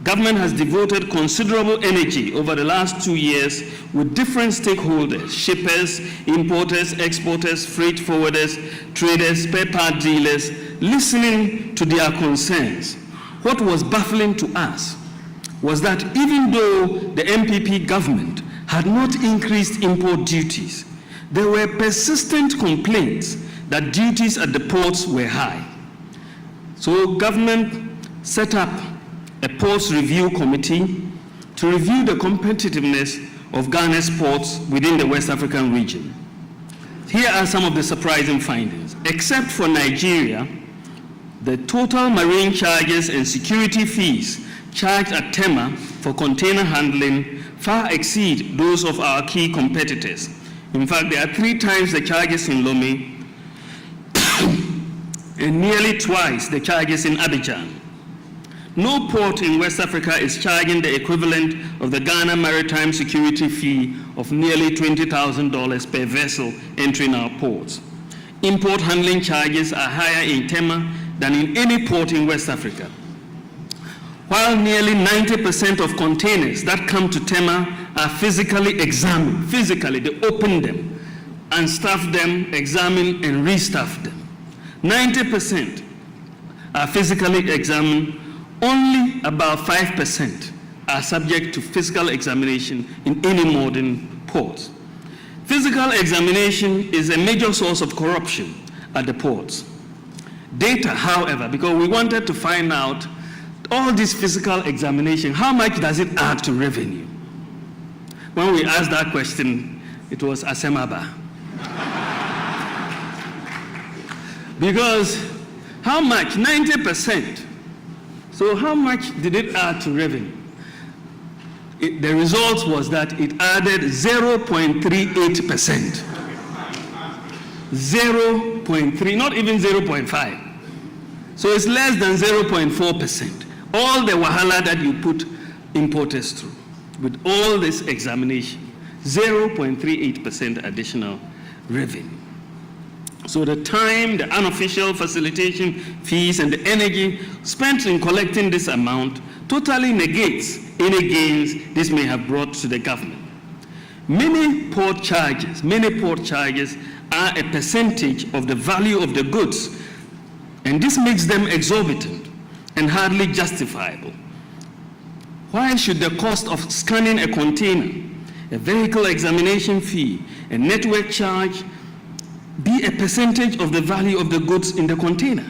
Government has devoted considerable energy over the last 2 years with different stakeholders, shippers, importers, exporters, freight forwarders, traders, spare part dealers, listening to their concerns. What was baffling to us was that even though the MPP government had not increased import duties, there were persistent complaints that duties at the ports were high. So government set up a ports review committee to review the competitiveness of Ghana's ports within the West African region. Here are some of the surprising findings. Except for Nigeria, the total marine charges and security fees charged at Tema for container handling far exceed those of our key competitors. In fact, there are 3 times the charges in Lomé and nearly twice the charges in Abidjan. No port in West Africa is charging the equivalent of the Ghana Maritime Security Fee of nearly $20,000 per vessel entering our ports. Import handling charges are higher in Tema than in any port in West Africa. While nearly 90% of containers that come to Tema are physically examined, they open them and staff them, examine and restaff them. 90% are physically examined. Only about 5% are subject to physical examination in any modern port. Physical examination is a major source of corruption at the ports. Data, however, because we wanted to find out all this physical examination, how much does it add to revenue? When we asked that question, it was Asemaba. Because how much? 90%. So how much did it add to revenue? The result was that it added 0.38%. 0.3, not even 0.5. So it's less than 0.4%. All the wahala that you put importers through, with all this examination, 0.38% additional revenue. So the time, the unofficial facilitation fees, and the energy spent in collecting this amount totally negates any gains this may have brought to the government. Many port charges are a percentage of the value of the goods, and this makes them exorbitant and hardly justifiable. Why should the cost of scanning a container, a vehicle examination fee, a network charge be a percentage of the value of the goods in the container?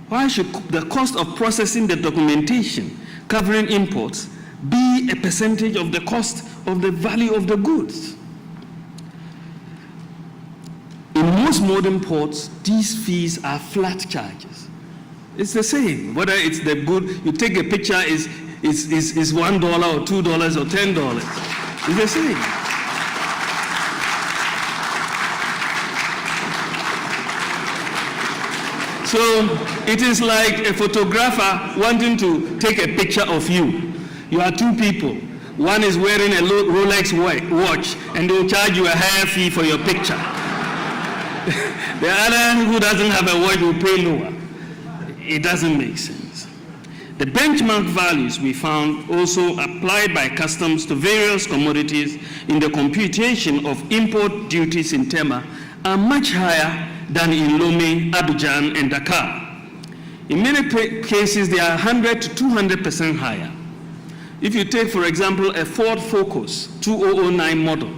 Why should the cost of processing the documentation covering imports be a percentage of the cost of the value of the goods? In most modern ports, these fees are flat charges. It's the same, whether it's the good, you take a picture, is $1 or $2 or $10. It's the same. So it is like a photographer wanting to take a picture of you. You are 2 people. One is wearing a Rolex watch, and they will charge you a higher fee for your picture. The other who doesn't have a watch will pay lower. It doesn't make sense. The benchmark values we found also applied by customs to various commodities in the computation of import duties in Tema are much higher than in Lomé, Abidjan, and Dakar. In many cases, they are 100 to 200% higher. If you take, for example, a Ford Focus 2009 model,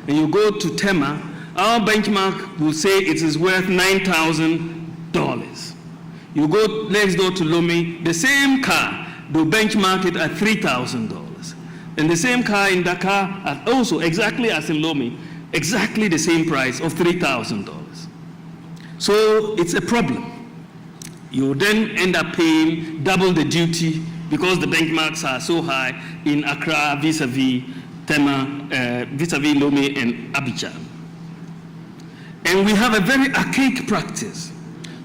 and you go to Tema, our benchmark will say it is worth $9,000. You go next door to Lomé, the same car, they'll benchmark it at $3,000. And the same car in Dakar, also exactly as in Lomé, exactly the same price of $3,000. So it's a problem. You then end up paying double the duty because the benchmarks are so high in Accra vis-a-vis Tema, vis-a-vis Lomé and Abidjan. And we have a very archaic practice.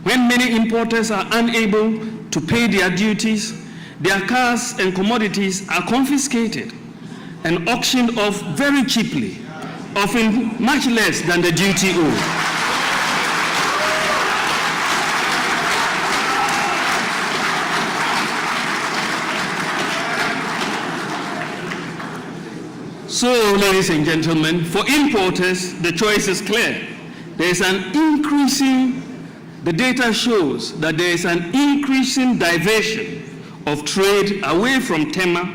When many importers are unable to pay their duties, their cars and commodities are confiscated and auctioned off very cheaply, often much less than the duty owed. So, ladies and gentlemen, for importers, the choice is clear. There is an increasing, the data shows that there is an increasing diversion of trade away from Tema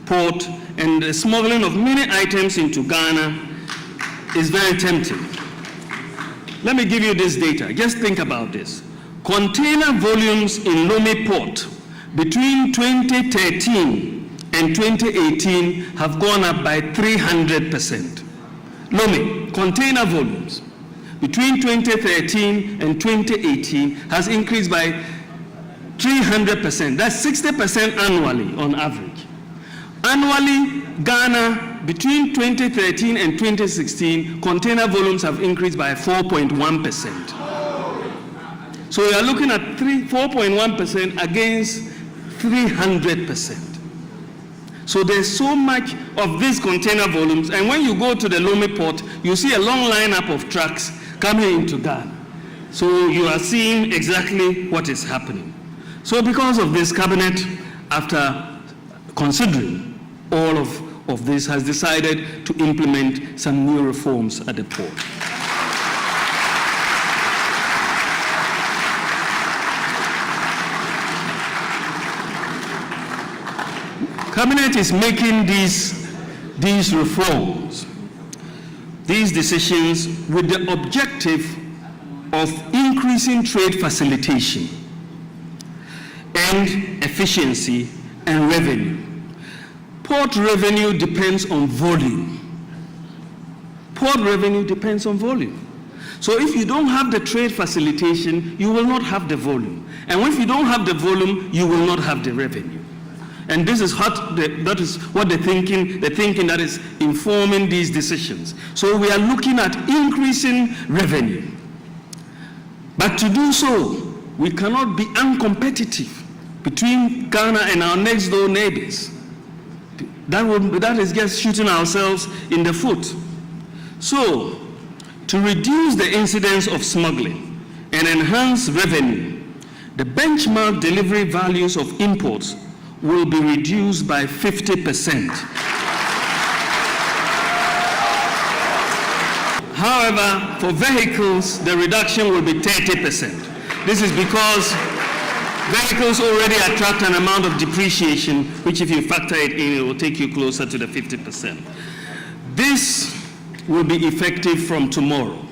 port, and the smuggling of many items into Ghana is very tempting. Let me give you this data. Just think about this. Container volumes in Lome port between 2013 and 2018 have gone up by 300%. Lome, container volumes between 2013 and 2018 has increased by 300%. That's 60% annually on average. Annually, Ghana, between 2013 and 2016, container volumes have increased by 4.1%. So we are looking at 4.1% against 300%. So there's so much of these container volumes, and when you go to the Lome port, you see a long lineup of trucks coming into Ghana. So you are seeing exactly what is happening. So because of this, Cabinet, after considering all of this, has decided to implement some new reforms at the port. Cabinet is making these reforms, these decisions, with the objective of increasing trade facilitation and efficiency and revenue. Port revenue depends on volume. Port revenue depends on volume. So if you don't have the trade facilitation, you will not have the volume. And if you don't have the volume, you will not have the revenue. And this is that is what the thinking that is informing these decisions. So we are looking at increasing revenue. But to do so, we cannot be uncompetitive between Ghana and our next door neighbors. That is just shooting ourselves in the foot. So, to reduce the incidence of smuggling and enhance revenue, the benchmark delivery values of imports will be reduced by 50%. However, for vehicles, the reduction will be 30%. This is because vehicles already attract an amount of depreciation, which if you factor it in, it will take you closer to the 50%. This will be effective from tomorrow.